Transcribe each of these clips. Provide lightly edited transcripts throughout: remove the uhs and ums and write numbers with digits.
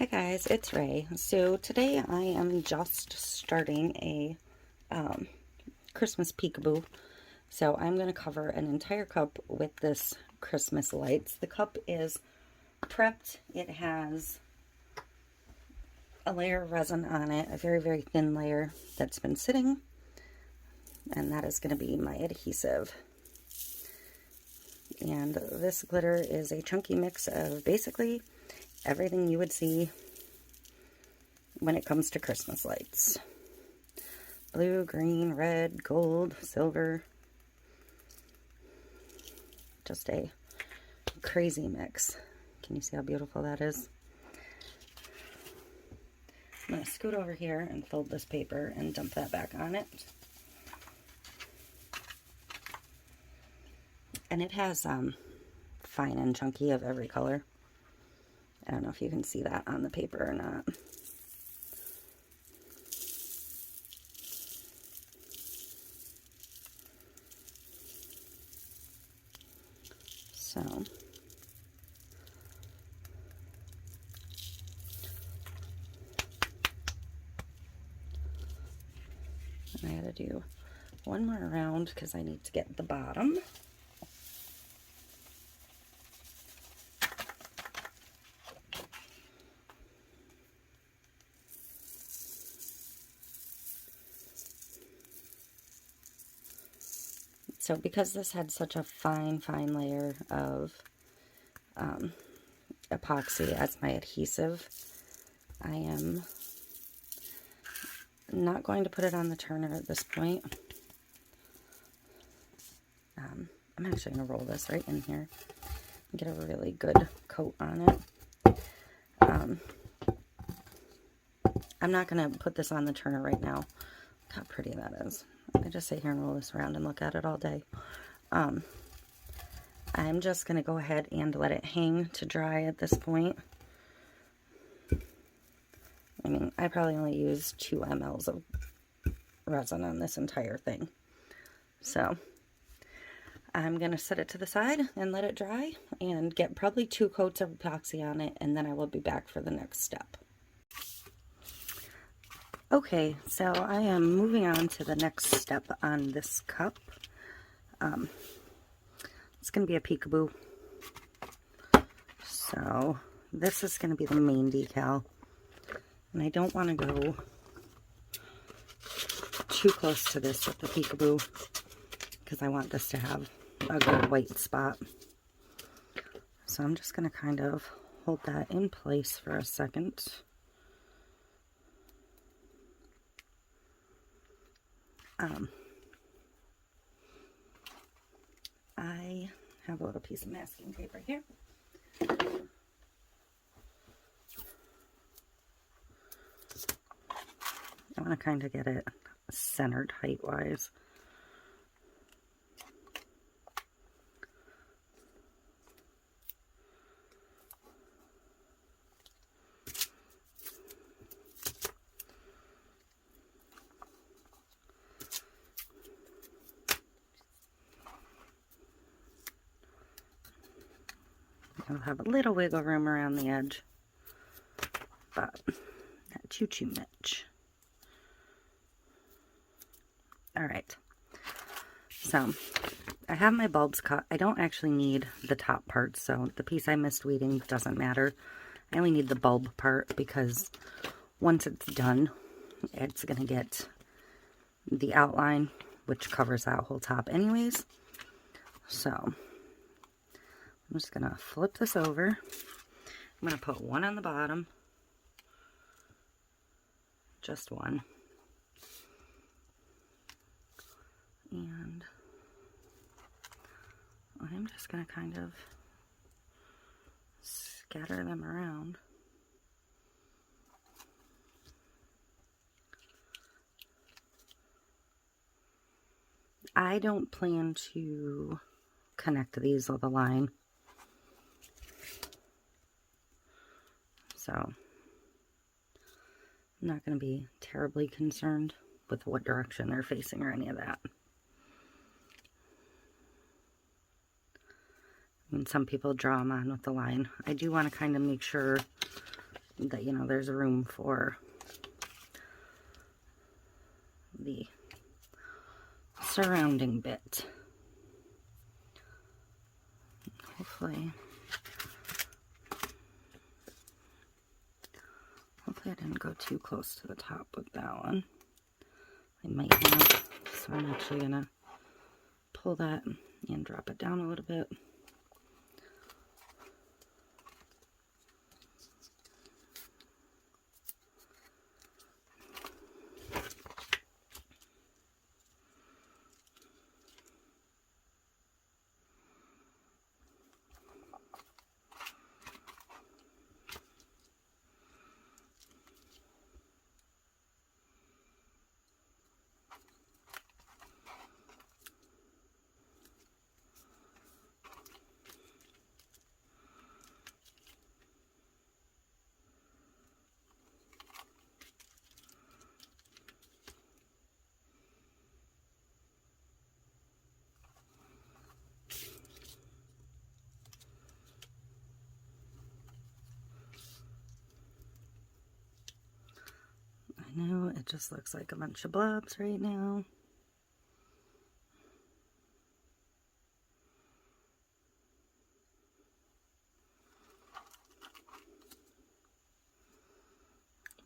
Hi guys, it's Ray. So today I am just starting a Christmas peekaboo. So I'm going to cover an entire cup with this Christmas lights. The cup is prepped. It has a layer of resin on it, a very, very thin layer that's been sitting. And that is going to be my adhesive. And this glitter is a chunky mix of basically everything you would see when it comes to Christmas lights. Blue, green, red, gold, silver. Just a crazy mix. Can you see how beautiful that is? I'm going to scoot over here and fold this paper and dump that back on it. And it has fine and chunky of every color. I don't know if you can see that on the paper or not. So, I gotta do one more round because I need to get the bottom. So because this had such a fine layer of epoxy as my adhesive, I am not going to put it on the turner at this point. I'm actually going to roll this right in here and get a really good coat on it. I'm not going to put this on the turner right now. Look how pretty that is. I just sit here and roll this around and look at it all day. I'm just going to go ahead and let it hang to dry at this point. I mean, I probably only used 2 mLs of resin on this entire thing. So I'm going to set it to the side and let it dry and get probably 2 coats of epoxy on it, and then I will be back for the next step. Okay, so I am moving on to the next step on this cup. It's going to be a peekaboo. So this is going to be the main decal. And I don't want to go too close to this with the peekaboo because I want this to have a good white spot. So I'm just going to kind of hold that in place for a second. I have a little piece of masking paper here. I want to kind of get it centered height-wise. I'll have a little wiggle room around the edge, but not too much. Alright, so I have my bulbs cut. I don't actually need the top part, so the piece I missed weeding doesn't matter. I only need the bulb part because once it's done, it's going to get the outline, which covers that whole top anyways. So I'm just going to flip this over. I'm going to put one on the bottom, just one. And I'm just going to kind of scatter them around. I don't plan to connect these with a line. So I'm not going to be terribly concerned with what direction they're facing or any of that. I mean, some people draw them on with the line. I do want to kind of make sure that, you know, there's room for the surrounding bit. Hopefully I didn't go too close to the top with that one. I might have, so I'm actually gonna pull that and drop it down a little bit. I know it just looks like a bunch of blobs right now.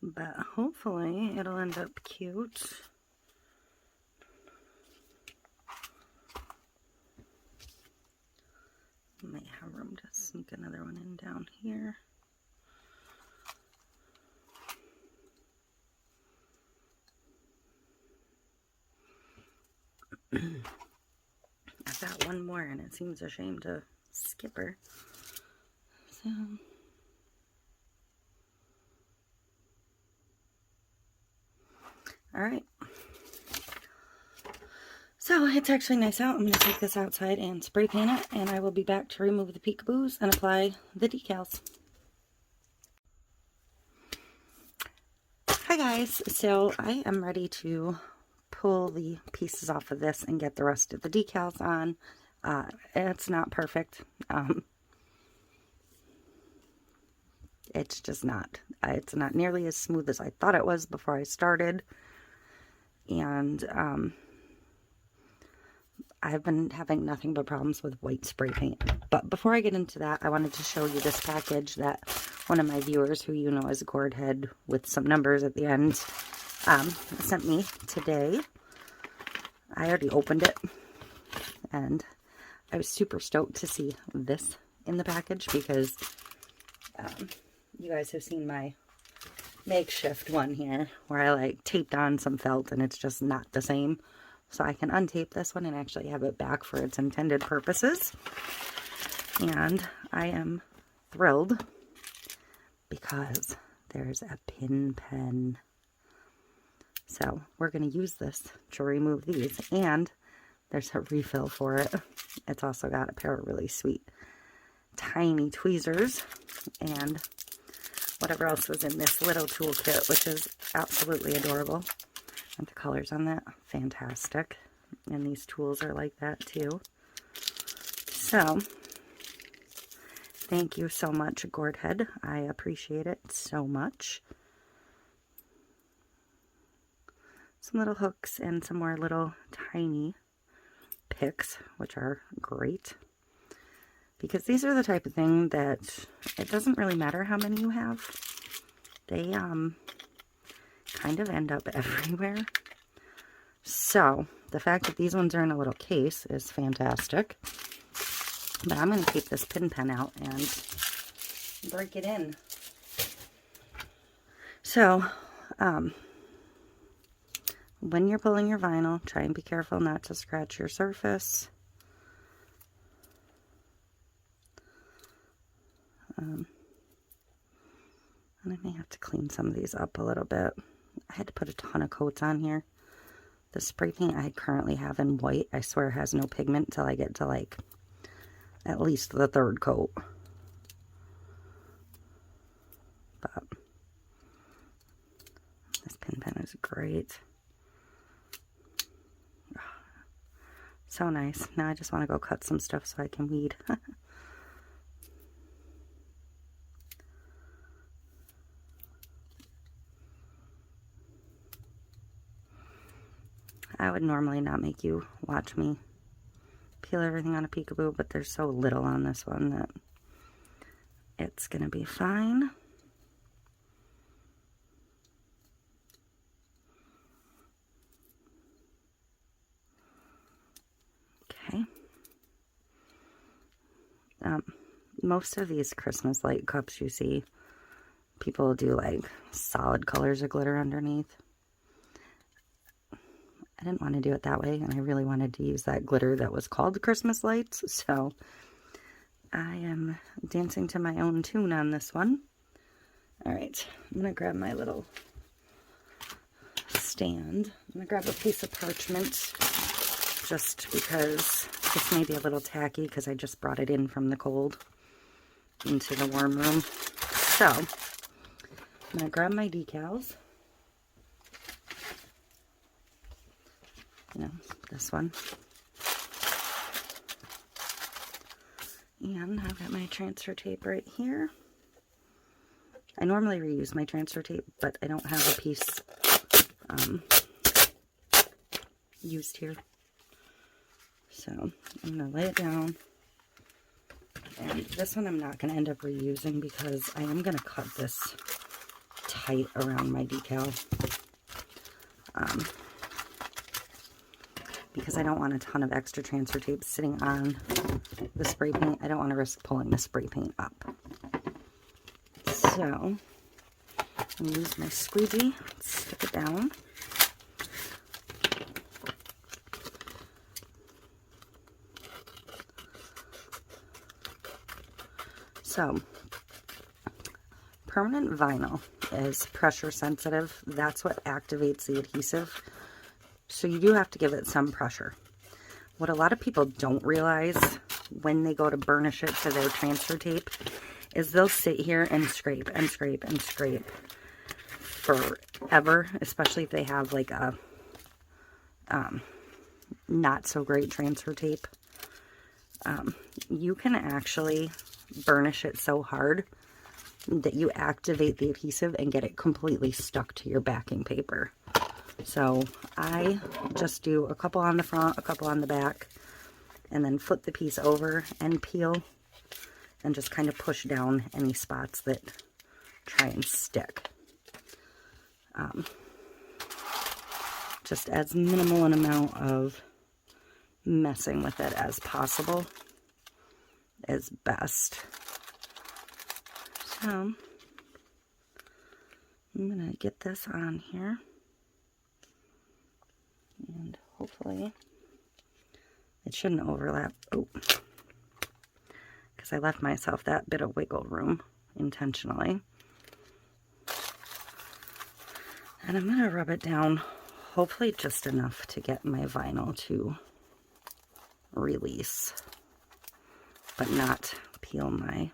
But hopefully it'll end up cute. Might have room to sneak another one in down here. I've got one more and it seems a shame to skip her. So alright. So it's actually nice out. I'm going to take this outside and spray paint it, and I will be back to remove the peekaboos and apply the decals. Hi guys, so I am ready to pull the pieces off of this and get the rest of the decals on. It's not perfect. It's just not. It's not nearly as smooth as I thought it was before I started. And I've been having nothing but problems with white spray paint. But before I get into that, I wanted to show you this package that one of my viewers, who you know is a gourd head with some numbers at the end, sent me today. I already opened it, and I was super stoked to see this in the package because you guys have seen my makeshift one here where I like taped on some felt and it's just not the same. So I can untape this one and actually have it back for its intended purposes. And I am thrilled because there's a pin pen. So we're going to use this to remove these, and there's a refill for it. It's also got a pair of really sweet tiny tweezers and whatever else was in this little toolkit, which is absolutely adorable. And the colors on that, fantastic. And these tools are like that too. So, thank you so much, Gourd Head. I appreciate it so much. Some little hooks and some more little tiny picks, which are great. Because these are the type of thing that it doesn't really matter how many you have. They kind of end up everywhere. So the fact that these ones are in a little case is fantastic. But I'm going to keep this pin pen out and break it in. So when you're pulling your vinyl, try and be careful not to scratch your surface. And I may have to clean some of these up a little bit. I had to put a ton of coats on here. The spray paint I currently have in white, I swear has no pigment till I get to like at least the third coat. But this pin pen is great. So nice. Now I just want to go cut some stuff so I can weed. I would normally not make you watch me peel everything on a Peekaboo, but there's so little on this one that it's gonna be fine. Okay. Most of these Christmas light cups you see, people do like solid colors of glitter underneath. I didn't want to do it that way, and I really wanted to use that glitter that was called Christmas lights, so I am dancing to my own tune on this one. Alright, I'm going to grab my little stand. I'm going to grab a piece of parchment, just because this may be a little tacky, because I just brought it in from the cold into the warm room. So, I'm going to grab my decals. You know, this one. And I've got my transfer tape right here. I normally reuse my transfer tape, but I don't have a piece used here. So I'm going to lay it down. And this one I'm not going to end up reusing because I am going to cut this tight around my decal. Because I don't want a ton of extra transfer tape sitting on the spray paint. I don't want to risk pulling the spray paint up. So, I'm going to use my squeegee, stick it down. So, permanent vinyl is pressure sensitive. That's what activates the adhesive. So you do have to give it some pressure. What a lot of people don't realize when they go to burnish it to their transfer tape is they'll sit here and scrape and scrape and scrape forever, especially if they have like a not so great transfer tape. You can actually burnish it so hard that you activate the adhesive and get it completely stuck to your backing paper. So I just do a couple on the front, a couple on the back, and then flip the piece over and peel and just kind of push down any spots that try and stick. Just as minimal an amount of messing with it as possible is best. So I'm going to get this on here. And hopefully it shouldn't overlap. Oh, because I left myself that bit of wiggle room intentionally. And I'm going to rub it down, hopefully just enough to get my vinyl to release, but not peel my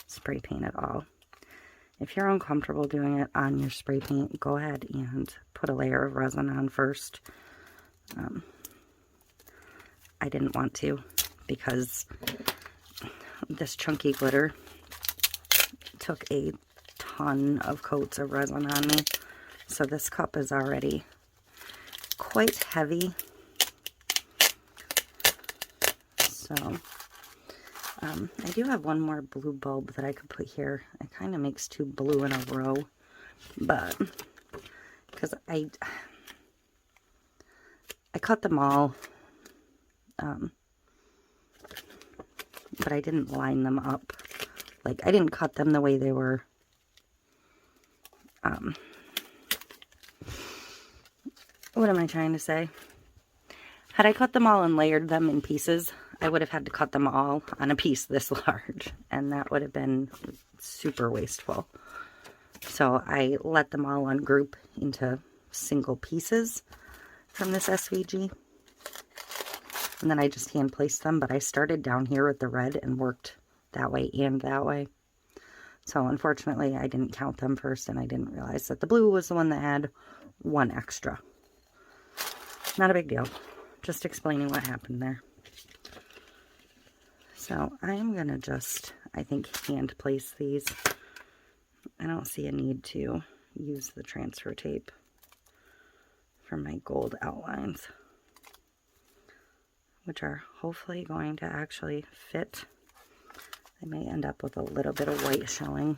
spray paint at all. If you're uncomfortable doing it on your spray paint, go ahead and put a layer of resin on first. I didn't want to because this chunky glitter took a ton of coats of resin on me. So this cup is already quite heavy. So I do have one more blue bulb that I could put here. It kind of makes two blue in a row, but because I cut them all, but I didn't line them up. Like, I didn't cut them the way they were. What am I trying to say? Had I cut them all and layered them in pieces, I would have had to cut them all on a piece this large, and that would have been super wasteful. So I let them all ungroup into single pieces from this SVG, and then I just hand placed them, but I started down here with the red and worked that way and that way. So unfortunately I didn't count them first, and I didn't realize that the blue was the one that had one extra. Not a big deal, just explaining what happened there. So I am gonna just, I think, hand place these. I don't see a need to use the transfer tape for my gold outlines, which are hopefully going to actually fit. I may end up with a little bit of white showing.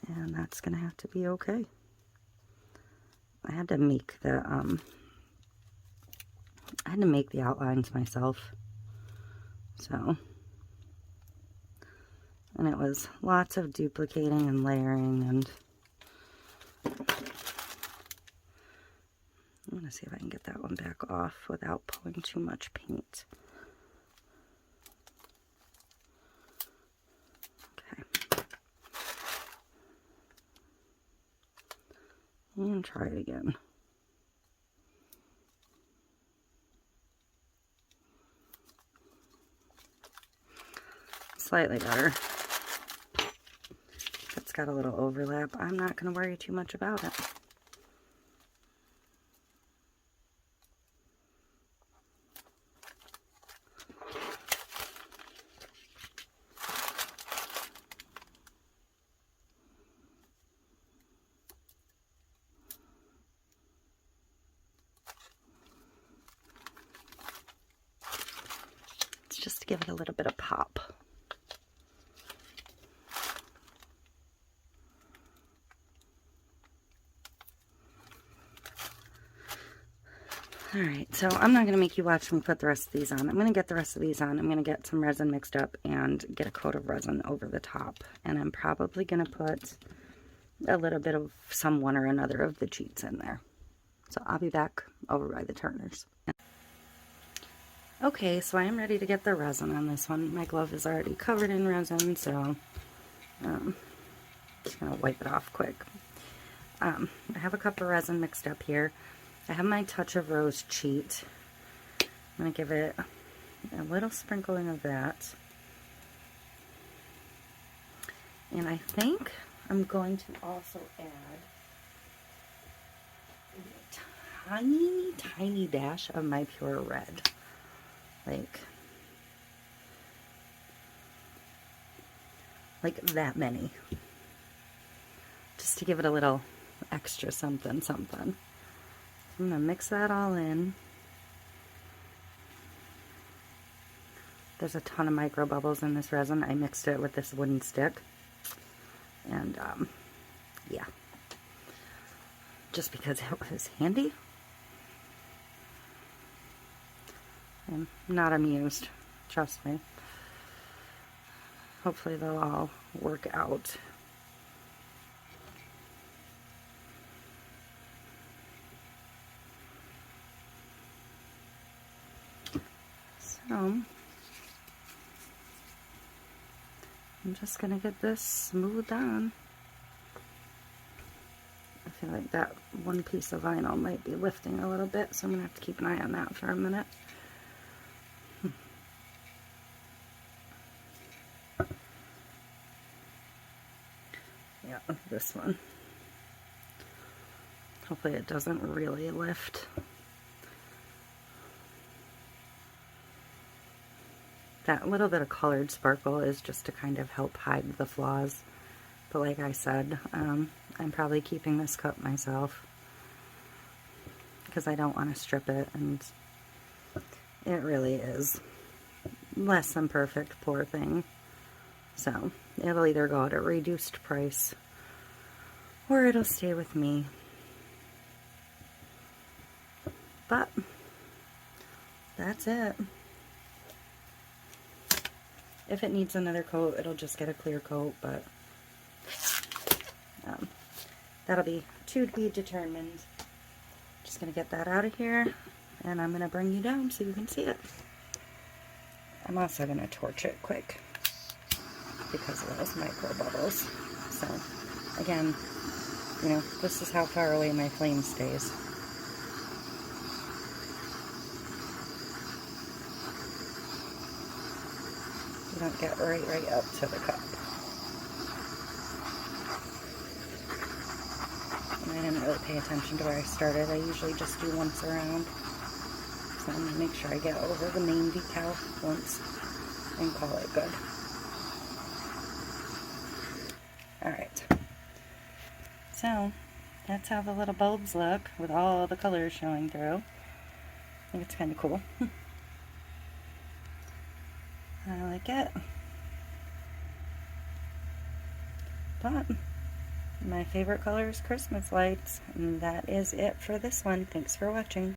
And that's gonna have to be okay. I had to make the outlines myself. So, and it was lots of duplicating and layering, and I'm gonna see if I can get that one back off without pulling too much paint. Okay. And try it again. Slightly better. It's got a little overlap. I'm not going to worry too much about it. It's just to give it a little bit of pop. Alright, so I'm not going to make you watch me put the rest of these on. I'm going to get the rest of these on. I'm going to get some resin mixed up and get a coat of resin over the top. And I'm probably going to put a little bit of some one or another of the cheats in there. So I'll be back over by the turners. Okay, so I am ready to get the resin on this one. My glove is already covered in resin, so I'm just going to wipe it off quick. I have a cup of resin mixed up here. I have my Touch of Rose cheat. I'm going to give it a little sprinkling of that. And I think I'm going to also add a tiny, tiny dash of my pure red. Like that many. Just to give it a little extra something, something. I'm going to mix that all in. There's a ton of micro bubbles in this resin. I mixed it with this wooden stick. And, yeah. Just because it was handy. I'm not amused. Trust me. Hopefully they'll all work out. So, I'm just going to get this smoothed on. I feel like that one piece of vinyl might be lifting a little bit, so I'm going to have to keep an eye on that for a minute. Yeah, this one. Hopefully it doesn't really lift. That little bit of colored sparkle is just to kind of help hide the flaws. But like I said, I'm probably keeping this cup myself because I don't want to strip it, and it really is less than perfect, poor thing. So it'll either go at a reduced price or it'll stay with me. But that's it. If it needs another coat, it'll just get a clear coat, but that'll be to be determined. Just going to get that out of here, and I'm going to bring you down so you can see it. I'm also going to torch it quick because of those micro bubbles. So, again, you know, this is how far away my flame stays. You don't get right up to the cup. And I didn't really pay attention to where I started. I usually just do once around. So I'm going to make sure I get over the main decal once and call it good. So that's how the little bulbs look with all the colors showing through. I think it's kind of cool. I like it. But my favorite color is Christmas lights, and that is it for this one. Thanks for watching.